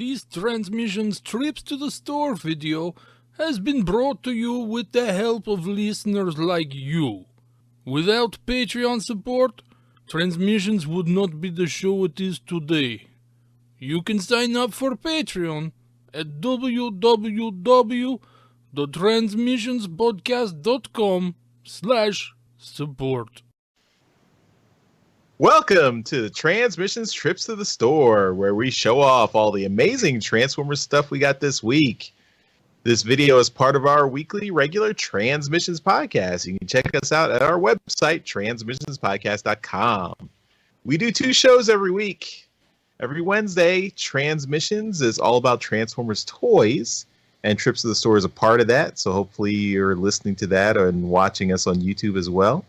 This Transmissions Trips to the Store video has been brought to you with the help of listeners like you. Without Patreon support, Transmissions would not be the show it is today. You can sign up for Patreon at www.transmissionspodcast.com/support. Welcome to the Transmissions Trips to the Store, where we show off all the amazing Transformers stuff we got this week. This video is part of our weekly regular Transmissions podcast. You can check us out at our website, transmissionspodcast.com. We do 2 shows every week. Every Wednesday, Transmissions is all about Transformers toys, and Trips to the Store is a part of that, so hopefully you're listening to that and watching us on YouTube as well.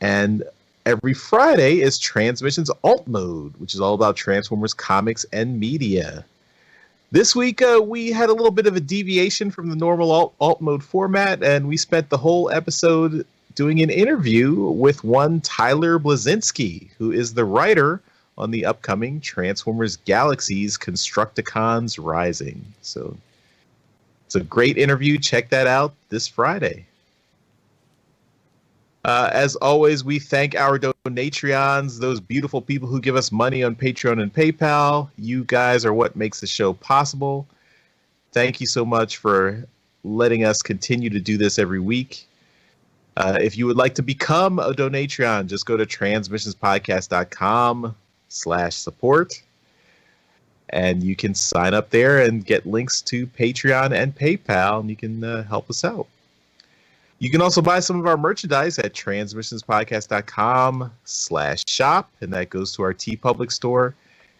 And every Friday is Transmissions Alt Mode, which is all about Transformers comics and media. This week, we had a little bit of a deviation from the normal Alt Mode format, and we spent the whole episode doing an interview with one Tyler Blazinski, who is the writer on the upcoming Transformers Galaxies Constructicons Rising. So it's a great interview. Check that out this Friday. As always, we thank our Donatreons, those beautiful people who give us money on Patreon and PayPal. You guys are what makes the show possible. Thank you so much for letting us continue to do this every week. If you would like to become a Donatreon, just go to transmissionspodcast.com/support. And you can sign up there and get links to Patreon and PayPal, and you can help us out. You can also buy some of our merchandise at transmissionspodcast.com/shop, and that goes to our TeePublic store.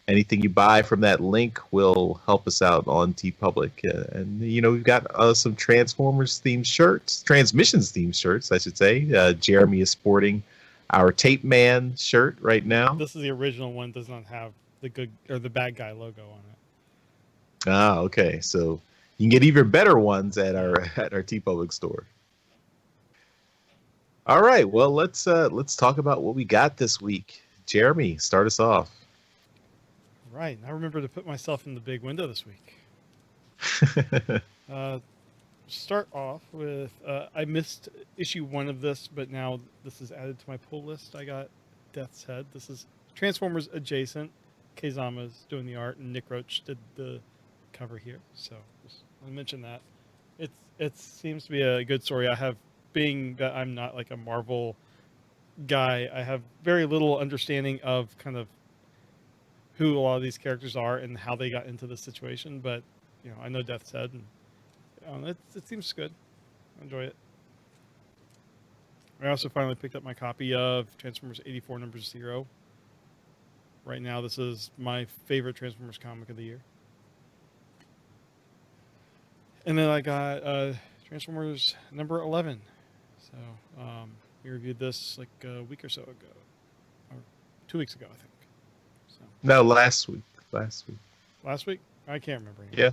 Anything you buy from that link will help us out on TeePublic. And, you know, we've got some Transformers-themed shirts, Transmissions-themed shirts, I should say. Jeremy is sporting our Tape Man shirt right now. This is the original one, does not have the good or the bad guy logo on it. Ah, okay. So you can get even better ones at our TeePublic store. All right, well, let's talk about what we got this week. Jeremy, start us off. Right, I remember to put myself in the big window this week. Start off with, I missed issue 1 of this, but now this is added to my pull list. I got Death's Head. This is Transformers adjacent. Keizama's doing the art, and Nick Roach did the cover here. So I'll mention that. It seems to be a good story. Being that I'm not like a Marvel guy, I have very little understanding of kind of who a lot of these characters are and how they got into this situation. But, you know, I know Death's Head, and it seems good. I enjoy it. I also finally picked up my copy of Transformers 84 number 0. Right now, this is my favorite Transformers comic of the year. And then I got Transformers number 11. So we reviewed this like a week or so ago, or 2 weeks ago, I think. So. No, last week. Last week? I can't remember anymore. Yeah.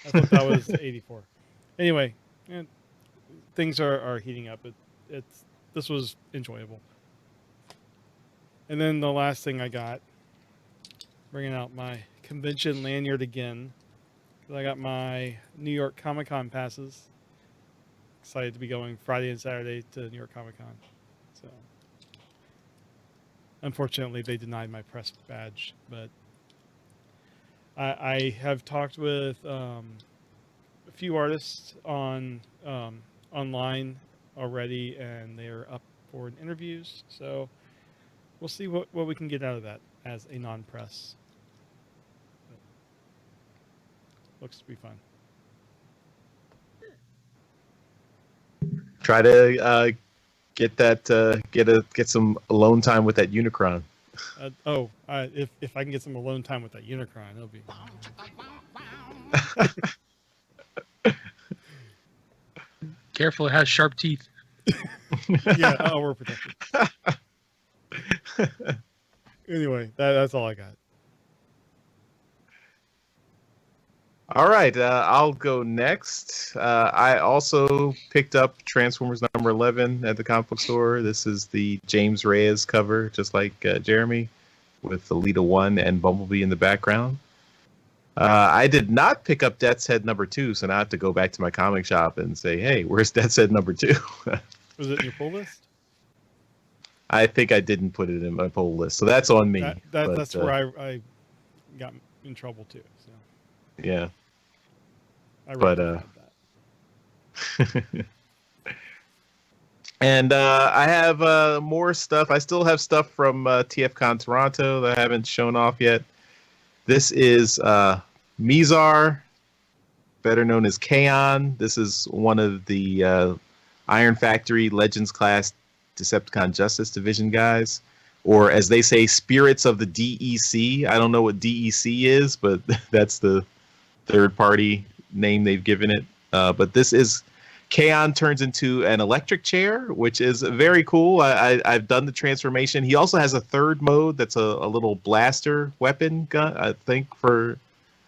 I thought that was 84. Anyway, things are heating up. This was enjoyable. And then the last thing I got, bringing out my convention lanyard again, because I got my New York Comic-Con passes. Excited to be going Friday and Saturday to New York Comic Con. So, unfortunately, they denied my press badge. But I have talked with a few artists on online already, and they are up for interviews. So we'll see what we can get out of that as a non-press. Looks to be fun. Try to get some alone time with that Unicron. If I can get some alone time with that Unicron, it'll be. Careful, it has sharp teeth. Yeah, we're protected. Anyway, that's all I got. All right, I'll go next. I also picked up Transformers number 11 at the comic book store. This is the James Reyes cover, just like Jeremy, with Alita 1 and Bumblebee in the background. I did not pick up Death's Head number 2, so now I have to go back to my comic shop and say, hey, where's Death's Head number 2? Was it in your pull list? I think I didn't put it in my pull list, so that's on me. That's where I got in trouble too. So yeah. I But that. and I have more stuff. I still have stuff from TFCon Toronto that I haven't shown off yet. This is Mizar, better known as Kaon. This is one of the Iron Factory Legends class Decepticon Justice Division guys, or as they say, spirits of the DEC. I don't know what DEC is, but that's the third-party name they've given it. But this is Kaon turns into an electric chair, which is very cool. I've done the transformation. He also has a third mode that's a little blaster weapon gun, I think, for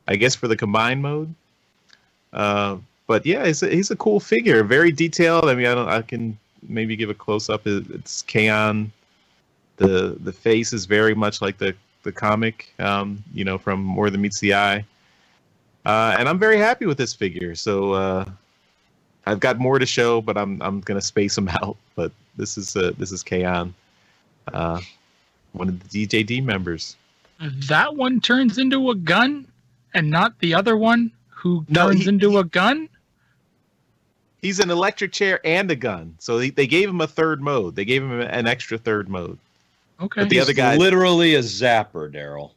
the combined mode. But yeah, he's a cool figure, very detailed. I mean, I can maybe give a close up. It's Kaon. The face is very much like the comic, from More Than Meets the Eye. And I'm very happy with this figure. So I've got more to show, but I'm gonna space them out. But this is Kaon, one of the DJD members. That one turns into a gun, and not the other one who turns into a gun. He's an electric chair and a gun. So they gave him a third mode. They gave him an extra third mode. Okay. But the other guy, literally a zapper, Darryl.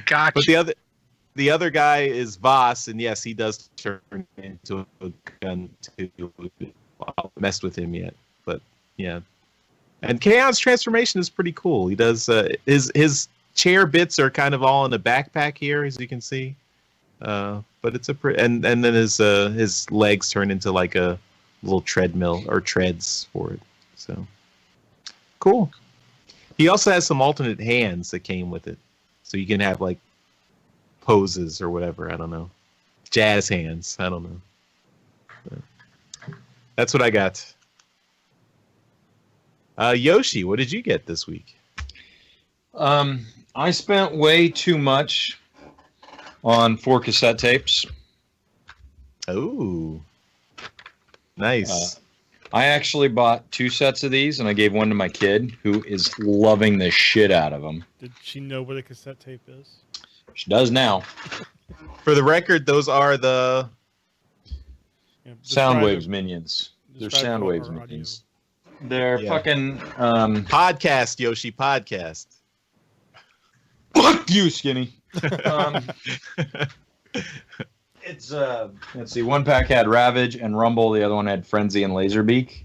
Gotcha. But the other guy is Voss, and yes, he does turn into a gun too. I haven't messed with him yet, but yeah. And Kaon's transformation is pretty cool. He does his chair bits are kind of all in a backpack here, as you can see. But it's and then his legs turn into like a little treadmill or treads for it. So cool. He also has some alternate hands that came with it, so you can have like poses or whatever. I don't know, jazz hands. I don't know. But that's what I got. Yoshi, what did you get this week? I spent way too much on 4 cassette tapes. Oh, nice. I actually bought 2 sets of these, and I gave one to my kid, who is loving the shit out of them. Did she know what a cassette tape is? She does now. For the record, those are the Soundwaves minions. They're Soundwaves minions. They're fucking podcast, Yoshi, podcast. Fuck you, Skinny. It's let's see, one pack had Ravage and Rumble, the other one had Frenzy and Laserbeak.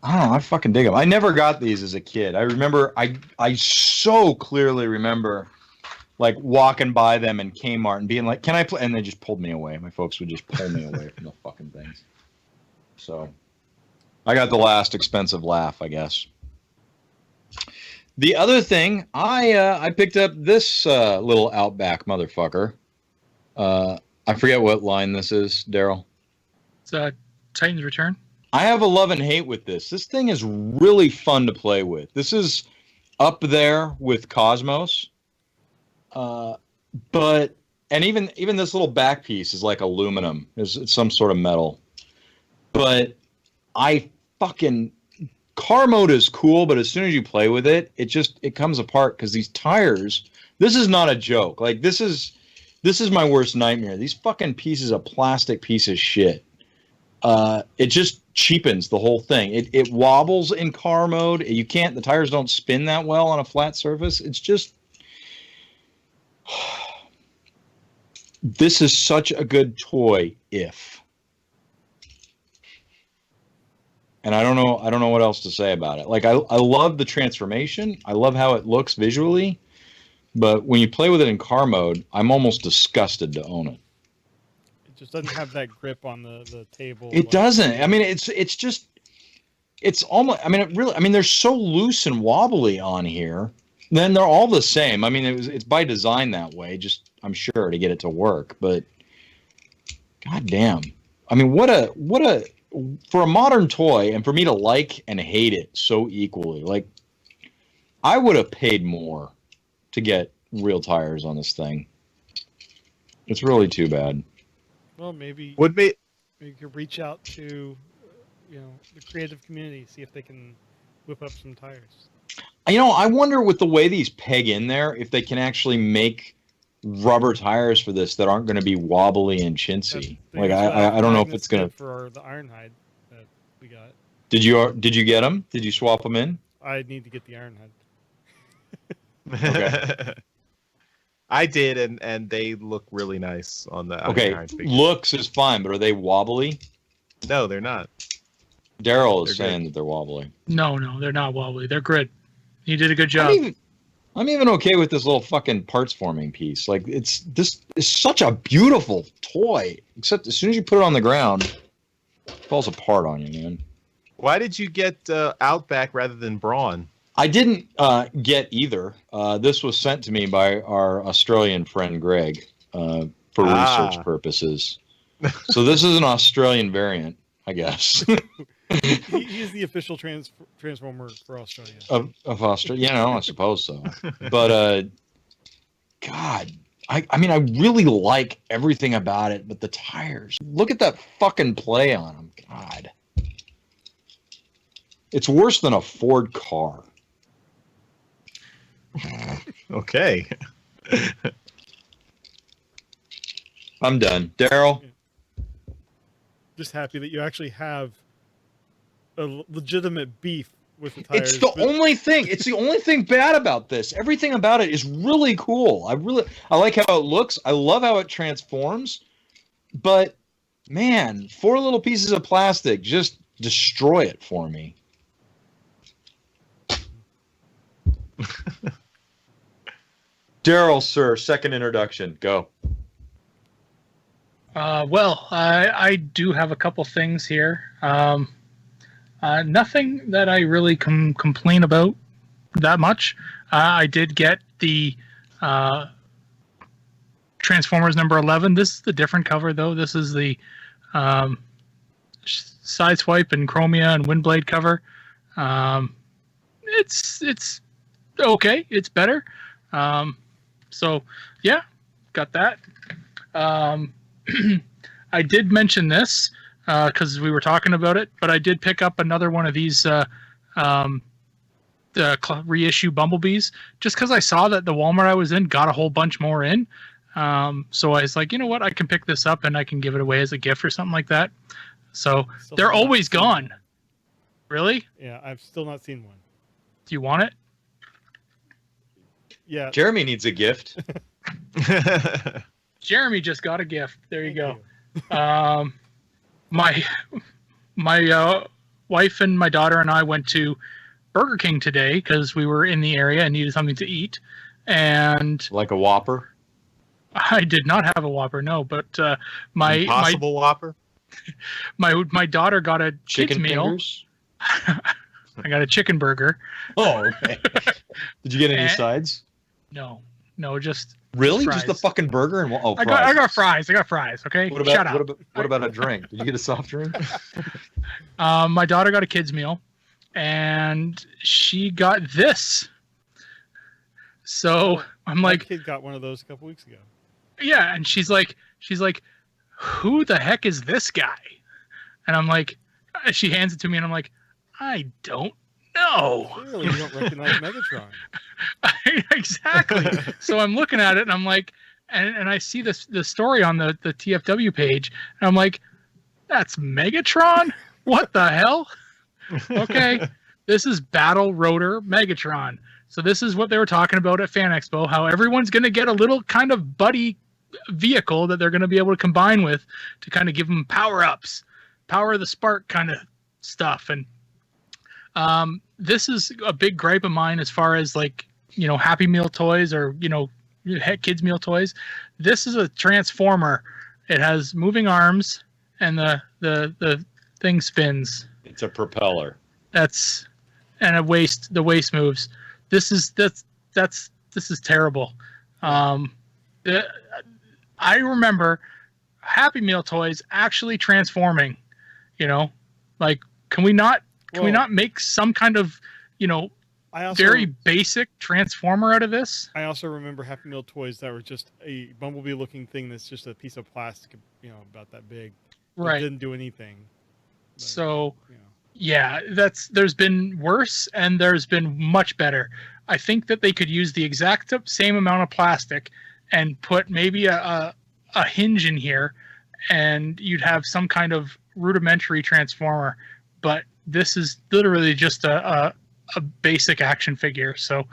I don't know, I fucking dig them. I never got these as a kid. I remember, I so clearly remember like walking by them in Kmart and being like, can I play? And they just pulled me away. My folks would just pull me away from the fucking things. So I got the last expensive laugh, I guess. The other thing, I picked up this little Outback motherfucker. I forget what line this is, Darryl. It's Titan's Return. I have a love and hate with this. This thing is really fun to play with. This is up there with Cosmos. But even this little back piece is like aluminum. It's some sort of metal. But car mode is cool, but as soon as you play with it, it comes apart because these tires, this is not a joke. Like this is my worst nightmare. These fucking pieces of plastic piece of shit. It just cheapens the whole thing. It wobbles in car mode. The tires don't spin that well on a flat surface. It's just this is such a good toy and I don't know what else to say about it. Like I love the transformation. I love how it looks visually, but when you play with it in car mode, I'm almost disgusted to own it. It just doesn't have that grip on the table. It doesn't. I mean, it's almost. I mean, it really. I mean, they're so loose and wobbly on here. Then they're all the same. I mean, it's by design that way. Just I'm sure to get it to work. But goddamn, I mean, what a for a modern toy, and for me to like and hate it so equally. Like, I would have paid more to get real tires on this thing. It's really too bad. Well, maybe Would be you could reach out to, the creative community, see if they can whip up some tires. I wonder with the way these peg in there, if they can actually make rubber tires for this that aren't going to be wobbly and chintzy. Like I don't know if it's going to. For the Ironhide that we got. Did you get them? Did you swap them in? I need to get the Ironhide. Okay. I did, and they look really nice on the Okay, Iron figure. looks is fine, but are they wobbly? No, they're not. Darryl is They're saying good. that they're wobbly. No, they're not wobbly. They're good. You did a good job. I'm even okay with this little fucking parts forming piece. Like this is such a beautiful toy. Except as soon as you put it on the ground, it falls apart on you, man. Why did you get Outback rather than Brawn? I didn't get either. This was sent to me by our Australian friend Greg for research purposes. So this is an Australian variant, I guess. He's the official Transformer for Australia. of Australia. I suppose so. But God, I mean, I really like everything about it, but the tires. Look at that fucking play on them. God, it's worse than a Ford car. Okay. I'm done. Darryl? Just happy that you actually have a legitimate beef with the tires. It's the only thing. It's the only thing bad about this. Everything about it is really cool. I like how it looks. I love how it transforms. But man, 4 little pieces of plastic just destroy it for me. Darryl, sir, second introduction. Go. Well, I do have a couple things here. Nothing that I really complain about that much. I did get the Transformers number 11. This is the different cover, though. This is the Sideswipe and Chromia and Windblade cover. It's okay. It's better. So, yeah, got that. I did mention this because we were talking about it, but I did pick up another one of these reissue Bumblebees just because I saw that the Walmart I was in got a whole bunch more in. So I was like, you know what? I can pick this up and I can give it away as a gift or something like that. So they're always gone. Really? Yeah, I've still not seen one. Do you want it? Yeah. Jeremy needs a gift. Jeremy just got a gift. There you Thank go. My wife and my daughter and I went to Burger King today because we were in the area and needed something to eat. And Like a Whopper? I did not have a Whopper, no. But Impossible Whopper? my daughter got a kids Chicken meal. fingers? I got a chicken burger. Oh, okay. Did you get any sides? No, just Really? fries. Just the fucking burger and I got fries. I got fries. Okay, What about, shut up. What about a drink? Did you get a soft drink? My daughter got a kids meal, and she got this. So I'm My like, kid got one of those a couple weeks ago. yeah, and she's like, who the heck is this guy? And I'm like, she hands it to me, and I'm like, I don't know. Clearly, you don't recognize Megatron. Exactly. So I'm looking at it, and I'm like, and I see the story on the TFW page, and I'm like, that's Megatron? What the hell? Okay, this is Battle Rotor Megatron. So this is what they were talking about at Fan Expo, how everyone's going to get a little kind of buddy vehicle that they're going to be able to combine with to kind of give them power-ups, power of the spark kind of stuff. And this is a big gripe of mine as far as like, Happy Meal toys or, kids meal toys. This is a Transformer. It has moving arms and the thing spins. It's a propeller. And the waist moves. This is terrible. I remember Happy Meal toys actually transforming, like, can we not make some kind of, very basic transformer out of this. I also remember Happy Meal toys that were just a bumblebee-looking thing that's just a piece of plastic, about that big. Right. Didn't do anything. But, so, yeah, there's been worse and there's been much better. I think that they could use the exact same amount of plastic and put maybe a hinge in here, and you'd have some kind of rudimentary transformer. But this is literally just a basic action figure, so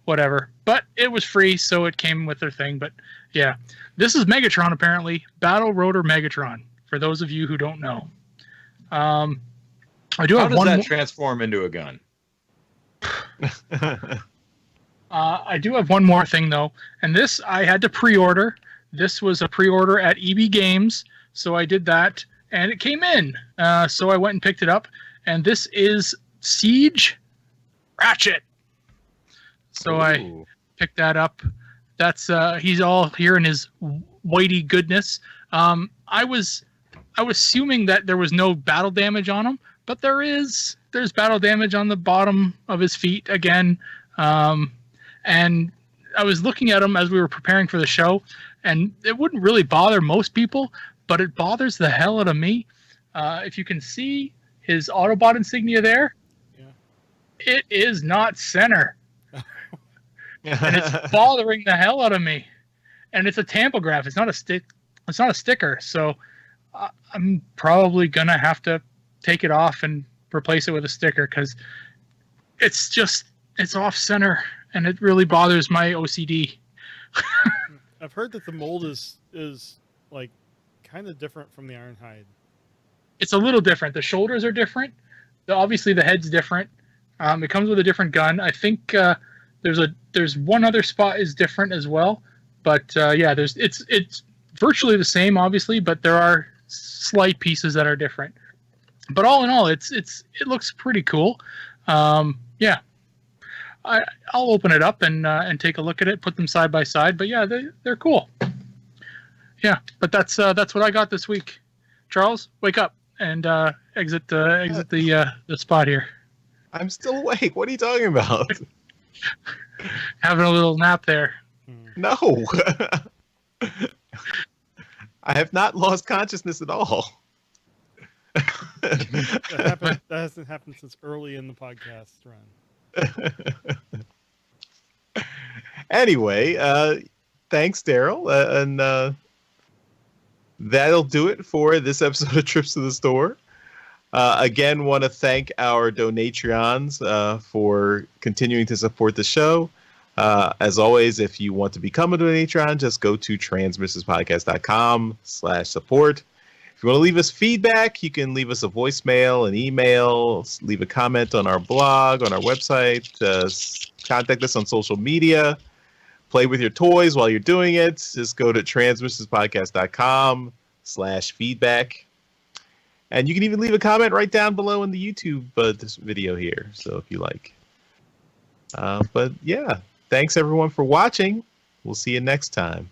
whatever. But it was free, so it came with their thing. But yeah, this is Megatron, apparently. Battle Rotor Megatron, for those of you who don't know. I do How have does one that transform into a gun? I do have one more thing, though, and this I had to pre-order. This was a pre-order at EB Games, so I did that, and it came in. So I went and picked it up, and this is Siege Ratchet. So I picked that up. That's he's all here in his whitey goodness. I was assuming that there was no battle damage on him, but there's battle damage on the bottom of his feet again. And I was looking at him as we were preparing for the show, and it wouldn't really bother most people, but it bothers the hell out of me. If you can see his Autobot insignia there, it is not center. And it's bothering the hell out of me. And it's a tampograph. It's not a stick. It's not a sticker. So I'm probably gonna have to take it off and replace it with a sticker, because it's off center, and it really bothers my OCD. I've heard that the mold is like kind of different from the Ironhide. It's a little different. The shoulders are different. Obviously, the head's different. It comes with a different gun. I think there's one other spot is different as well. But yeah, it's virtually the same, obviously, but there are slight pieces that are different. But all in all, it looks pretty cool. Yeah, I'll open it up and take a look at it, put them side by side. But yeah, they're cool. Yeah, but that's what I got this week. Charles, wake up and exit the spot here. I'm still awake. What are you talking about? Having a little nap there. No. I have not lost consciousness at all. That hasn't happened since early in the podcast run. Anyway, thanks, Darryl. And that'll do it for this episode of Trips to the Store. Again, want to thank our Donatrions for continuing to support the show. As always, if you want to become a Donatron, just go to transmissionspodcast.com/support. If you want to leave us feedback, you can leave us a voicemail, an email, leave a comment on our blog, on our website, contact us on social media, play with your toys while you're doing it. Just go to transmissionspodcast.com/feedback. And you can even leave a comment right down below in the YouTube this video here. So if you like. But yeah, thanks everyone for watching. We'll see you next time.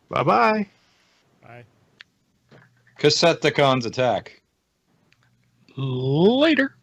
Bye-bye. Bye. Cassetticons attack. Later.